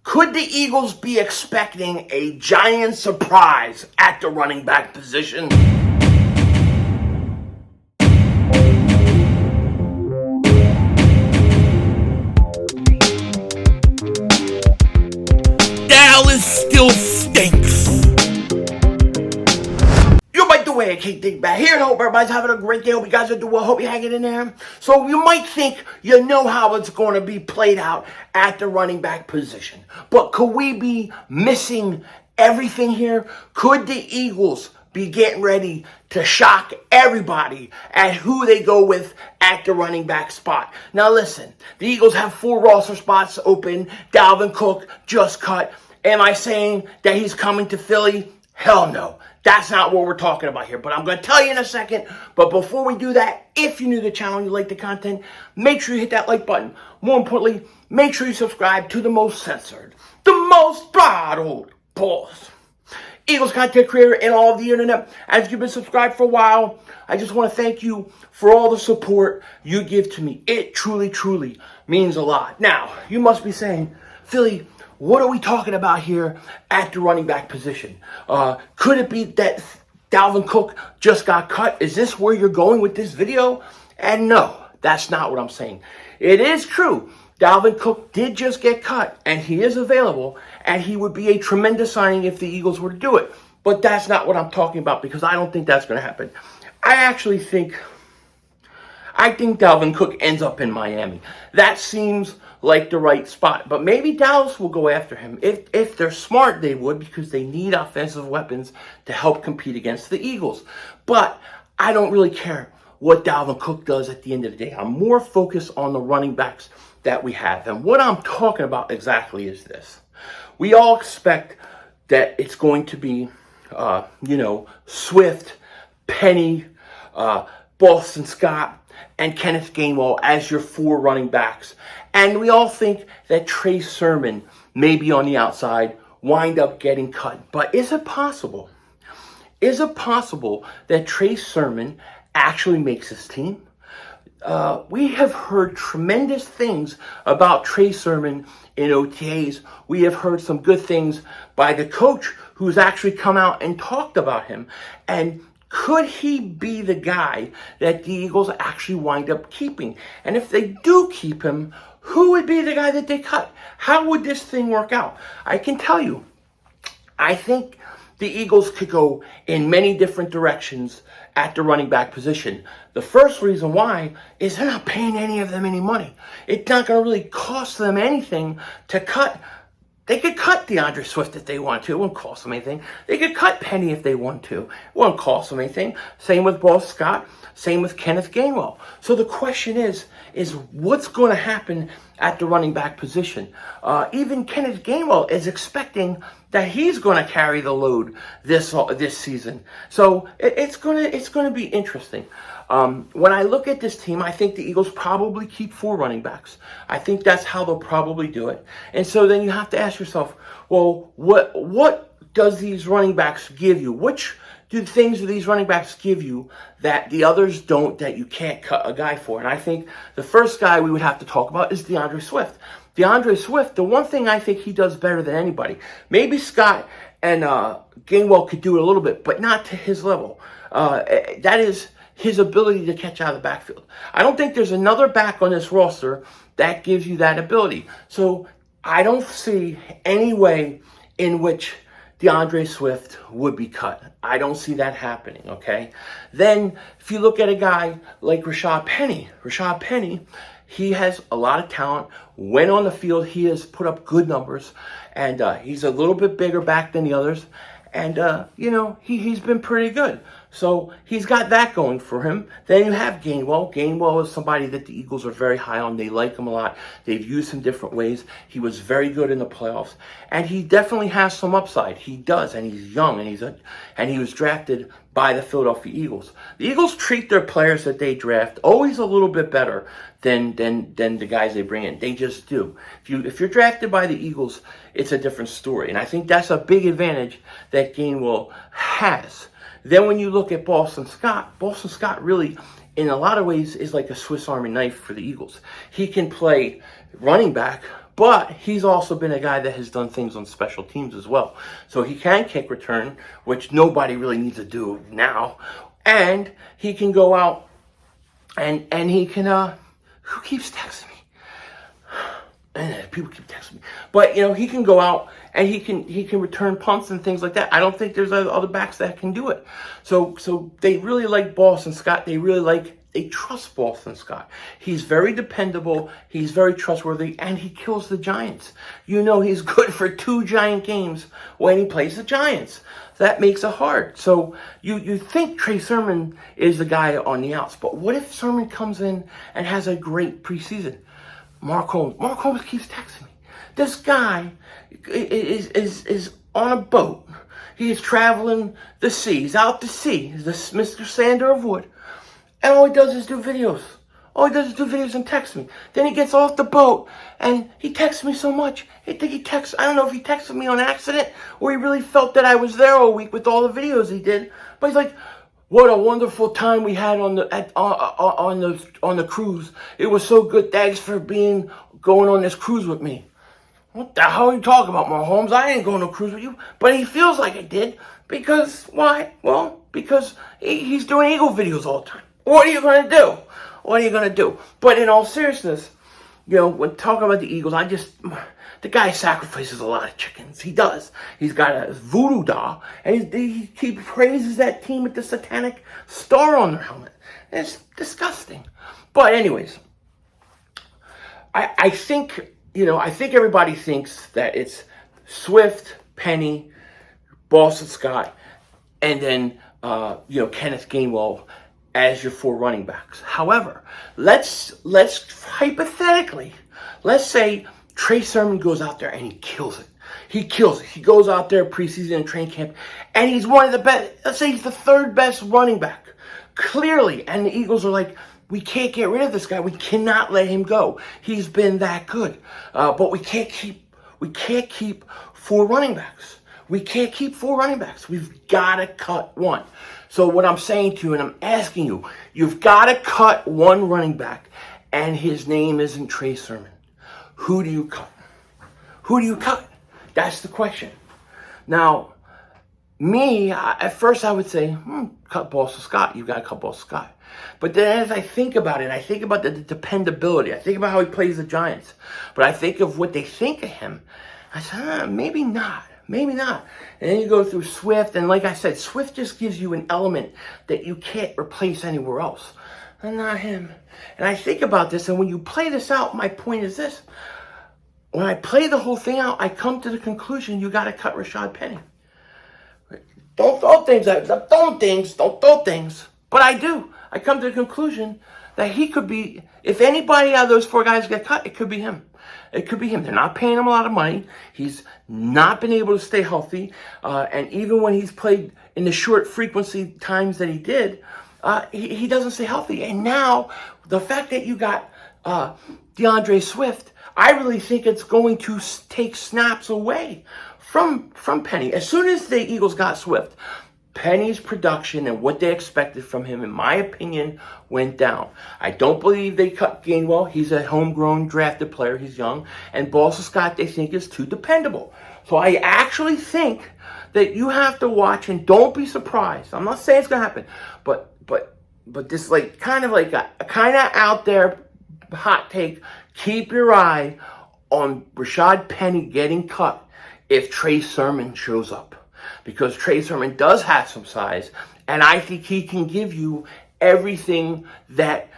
Could the Eagles be expecting a giant surprise at the running back position? Dallas still stinks. Way, I can't think back here. I hope everybody's having a great day. Hope you guys are doing well. Hope you're hanging in there. So you might think you know how it's going to be played out at the running back position. But could we be missing everything here? Could the Eagles be getting ready to shock everybody at who they go with at the running back spot? Now listen, the Eagles have 4 roster spots open. Dalvin Cook just cut. Am I saying that he's coming to Philly? Hell no. That's not what we're talking about here, but I'm going to tell you in a second. But before we do that, if you're new to the channel and you like the content, make sure you hit that like button. More importantly, make sure you subscribe to the most censored, the most throttled boss, Eagles content creator in all of the internet. As you've been subscribed for a while, I just want to thank you for all the support you give to me. It truly, truly means a lot. Now, you must be saying, Philly, what are we talking about here at the running back position? Could it be that Dalvin Cook just got cut? Is this where you're going with this video? And no, that's not what I'm saying. It is true. Dalvin Cook did just get cut, and he is available, and he would be a tremendous signing if the Eagles were to do it. But that's not what I'm talking about, because I don't think that's going to happen. I think Dalvin Cook ends up in Miami. That seems like the right spot. But maybe Dallas will go after him. If they're smart, they would, because they need offensive weapons to help compete against the Eagles. But I don't really care what Dalvin Cook does at the end of the day. I'm more focused on the running backs that we have. And what I'm talking about exactly is this. We all expect that it's going to be, Swift, Penny, Boston Scott, and Kenneth Gainwell as your 4 running backs. And we all think that Trey Sermon may be on the outside, wind up getting cut. But is it possible? Is it possible that Trey Sermon actually makes his team? We have heard tremendous things about Trey Sermon in OTAs. We have heard some good things by the coach who's actually come out and talked about him. And could he be the guy that the Eagles actually wind up keeping? And if they do keep him, who would be the guy that they cut? How would this thing work out? I can tell you, I think the Eagles could go in many different directions at the running back position. The first reason why is they're not paying any of them any money. It's not going to really cost them anything to cut. They could cut Deandre Swift if they want to. It won't cost them anything. They could cut Penny if they want to. It won't cost them anything. Same with Boston Scott. Same with Kenneth Gainwell. So the question is what's going to happen at the running back position? Even Kenneth Gainwell is expecting that he's going to carry the load this season. So it's going to be interesting. When I look at this team, I think the Eagles probably keep 4 running backs. I think that's how they'll probably do it. And so then you have to ask yourself, well, what does these running backs give you? Which things do these running backs give you that the others don't, that you can't cut a guy for? And I think the first guy we would have to talk about is Deandre Swift. Deandre Swift, the one thing I think he does better than anybody, maybe Scott and Gainwell could do it a little bit, but not to his level. That is his ability to catch out of the backfield. I don't think there's another back on this roster that gives you that ability. So I don't see any way in which Deandre Swift would be cut. I don't see that happening, okay? Then, if you look at a guy like Rashad Penny, he has a lot of talent. When on the field, he has put up good numbers. And he's a little bit bigger back than the others. And, he's been pretty good. So he's got that going for him. Then you have Gainwell. Gainwell is somebody that the Eagles are very high on. They like him a lot. They've used him different ways. He was very good in the playoffs. And he definitely has some upside. He does. And he's young. And he was drafted by the Philadelphia Eagles. The Eagles treat their players that they draft always a little bit better than the guys they bring in. They just do. If you're drafted by the Eagles, it's a different story. And I think that's a big advantage that Gainwell has. Then when you look at Boston Scott really, in a lot of ways, is like a Swiss Army knife for the Eagles. He can play running back, But he's also been a guy that has done things on special teams as well. So he can kick return, which nobody really needs to do now. And he can go out and he can, who keeps texting me? And people keep texting me. But, he can go out and he can return punts and things like that. I don't think there's other backs that can do it. So they really like Boston Scott. They trust Boston Scott. He's very dependable. He's very trustworthy, and he kills the Giants. He's good for 2 Giant games when he plays the Giants. That makes it hard. So you think Trey Sermon is the guy on the outs, but what if Sermon comes in and has a great preseason? Mark Holmes keeps texting me. This guy is on a boat. He is traveling the sea. He's out to sea. He's this Mr. Sander of Wood. And all he does is do videos. And text me. Then he gets off the boat and he texts me so much. I don't know if he texted me on accident or he really felt that I was there all week with all the videos he did. But he's like, what a wonderful time we had on the cruise. It was so good. Thanks for going on this cruise with me. What the hell are you talking about, Mahomes? I didn't go on a cruise with you. But he feels like I did. Because, why? Well, because he's doing Eagle videos all the time. What are you going to do? But in all seriousness, when talking about the Eagles, the guy sacrifices a lot of chickens. He does. He's got a voodoo doll, and he praises that team with the satanic star on their helmet. It's disgusting. But anyways, I think everybody thinks that it's Swift, Penny, Boston Scott, and then Kenneth Gainwell as your 4 running backs. However, let's hypothetically, let's say Trey Sermon goes out there and he kills it. He goes out there preseason and training camp, and he's one of the best. Let's say he's the 3rd best running back, clearly. And the Eagles are like, we can't get rid of this guy. We cannot let him go. He's been that good. But we can't keep 4 running backs. We've got to cut one. So what I'm saying to you, and I'm asking you, you've got to cut one running back, and his name isn't Trey Sermon. Who do you cut? That's the question. Now, at first I would say, cut Boston Scott. You've got to cut Boston Scott. But then as I think about it, I think about the dependability. I think about how he plays the Giants. But I think of what they think of him. I said, maybe not. And then you go through Swift, and like I said, Swift just gives you an element that you can't replace anywhere else. And not him. And I think about this, and when you play this out, my point is this. When I play the whole thing out, I come to the conclusion you got to cut Rashad Penny. Don't throw things. But I do. I come to the conclusion that he could be, if anybody out of those 4 guys get cut, it could be him. They're not paying him a lot of money. He's not been able to stay healthy. And even when he's played in the short frequency times that he did, he doesn't stay healthy. And now, the fact that you got Deandre Swift, I really think it's going to take snaps away from Penny. As soon as the Eagles got Swift, Penny's production and what they expected from him, in my opinion, went down. I don't believe they cut Gainwell. He's a homegrown drafted player. He's young. And Boston Scott, they think, is too dependable. So I actually think that you have to watch, and don't be surprised. I'm not saying it's going to happen, but this kind of out there hot take. Keep your eye on Rashad Penny getting cut if Trey Sermon shows up. Because Trey Sermon does have some size, and I think he can give you everything that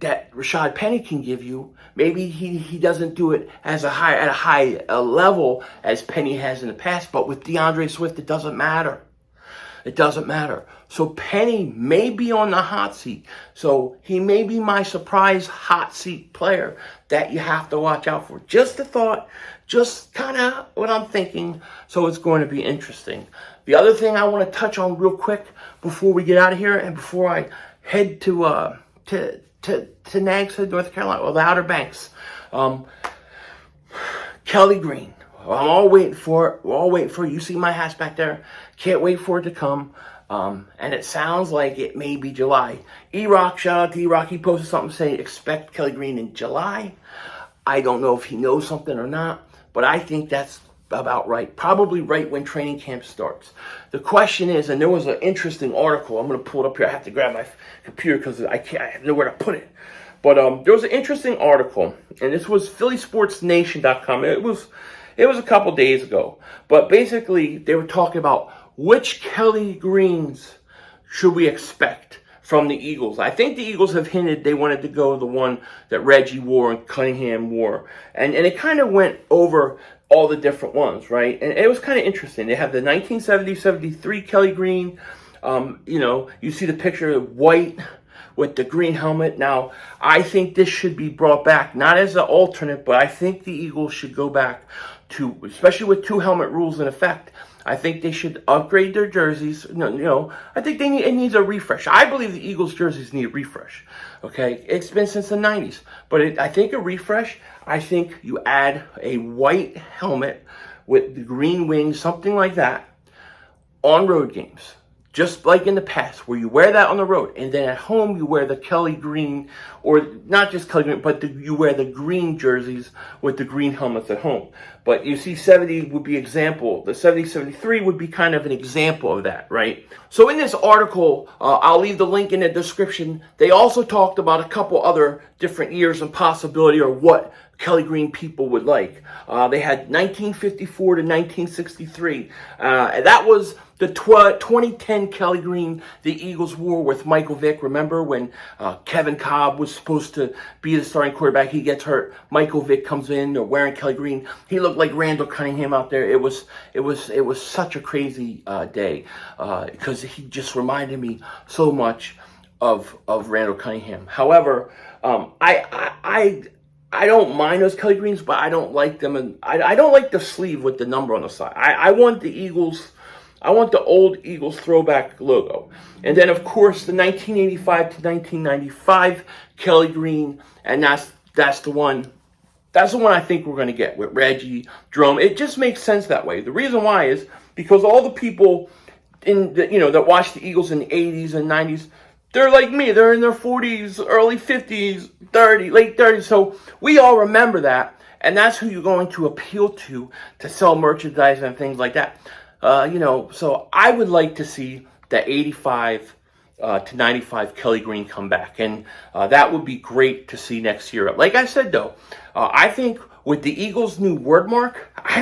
Rashad Penny can give you. Maybe he doesn't do it at a high level as Penny has in the past, but with DeAndre Swift, it doesn't matter. So Penny may be on the hot seat. So he may be my surprise hot seat player that you have to watch out for. Just a thought, just kind of what I'm thinking. So it's going to be interesting. The other thing I want to touch on real quick before we get out of here and before I head to Nags Head, North Carolina, or the Outer Banks, Kelly Green. I'm all waiting for it. We're all waiting for it. You see my hats back there. Can't wait for it to come. And it sounds like it may be July. E-Rock, shout out to E-Rock. He posted something saying expect Kelly Green in July. I don't know if he knows something or not, but I think that's about right. Probably right when training camp starts. The question is, and there was an interesting article. I'm going to pull it up here. I have to grab my computer because I have nowhere to put it. But there was an interesting article, and this was PhillySportsNation.com. It was a couple days ago. But basically, they were talking about which Kelly Greens should we expect from the Eagles. I think the Eagles have hinted they wanted to go the one that Reggie wore and Cunningham wore. And it kind of went over all the different ones, right? And it was kind of interesting. They have the 1970-73 Kelly Green. You see the picture of white with the green helmet. Now, I think this should be brought back, not as an alternate, but I think the Eagles should go back to, especially with 2 helmet rules in effect, I think they should upgrade their jerseys. I think it needs a refresh. I believe the Eagles jerseys need a refresh. Okay, it's been since the 90s, but I think a refresh. I think you add a white helmet with the green wings, something like that, on road games. Just like in the past, where you wear that on the road, and then at home you wear the Kelly Green, or not just Kelly Green, but you wear the green jerseys with the green helmets at home. But you see 70 would be example. The 70-73 would be kind of an example of that, right? So in this article, I'll leave the link in the description. They also talked about a couple other different years and possibility, or what Kelly Green people would like. They had 1954 to 1963. That was the 2010 Kelly Green the Eagles wore with Michael Vick. Remember when Kevin Cobb was supposed to be the starting quarterback? He gets hurt. Michael Vick comes in. They're wearing Kelly Green. He looked like Randall Cunningham out there. It was such a crazy day because he just reminded me so much of Randall Cunningham. However, I don't mind those Kelly Greens, but I don't like them, and I don't like the sleeve with the number on the side. I want the Eagles. I want the old Eagles throwback logo. And then, of course, the 1985 to 1995 Kelly Green, and that's the one. That's the one I think we're going to get with Reggie, Jerome. It just makes sense that way. The reason why is because all the people that watched the Eagles in the 80s and 90s, they're like me. They're in their 40s, early 50s, late 30s. So we all remember that, and that's who you're going to appeal to sell merchandise and things like that. So I would like to see the 85 to 95 Kelly Green come back, and that would be great to see next year. Like I said, though, I think with the Eagles' new word mark, I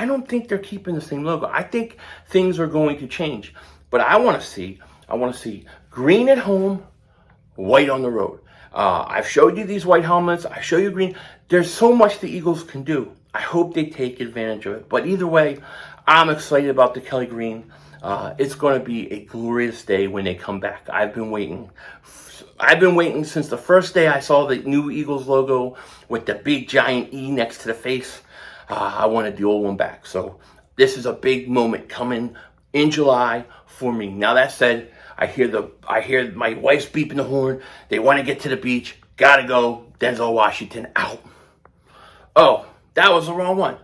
don't think they're keeping the same logo. I think things are going to change, but I want to see green at home, white on the road. I've showed you these white helmets. I show you green. There's so much the Eagles can do. I hope they take advantage of it. But either way, I'm excited about the Kelly Green. It's going to be a glorious day when they come back. I've been waiting since the first day I saw the new Eagles logo with the big giant E next to the face. I wanted the old one back. So this is a big moment coming in July for me. Now that said, I hear my wife's beeping the horn. They want to get to the beach. Gotta go. Denzel Washington out. Oh, that was the wrong one.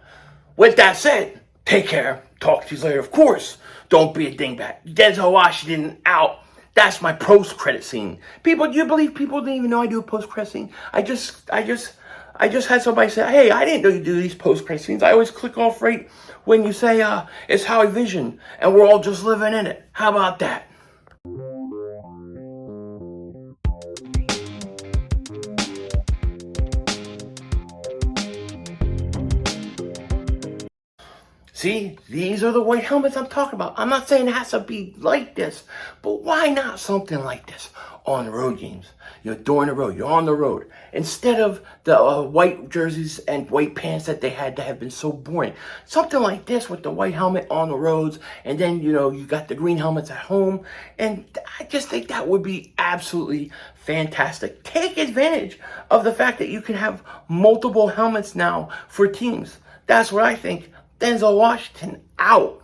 With that said, take care. Talk to you later. Of course, don't be a dingbat. Denzel Washington out. That's my post-credit scene. People, do you believe people didn't even know I do a post-credit scene? I just had somebody say, hey, I didn't know you do these post-credit scenes. I always click off right when you say, it's how I vision, and we're all just living in it. How about that? See, these are the white helmets I'm talking about. I'm not saying it has to be like this, but why not something like this on road games? You're during the road, you're on the road. Instead of the white jerseys and white pants that they had that have been so boring. Something like this with the white helmet on the roads, and then, you got the green helmets at home. And I just think that would be absolutely fantastic. Take advantage of the fact that you can have multiple helmets now for teams. That's what I think. Denzel Washington out.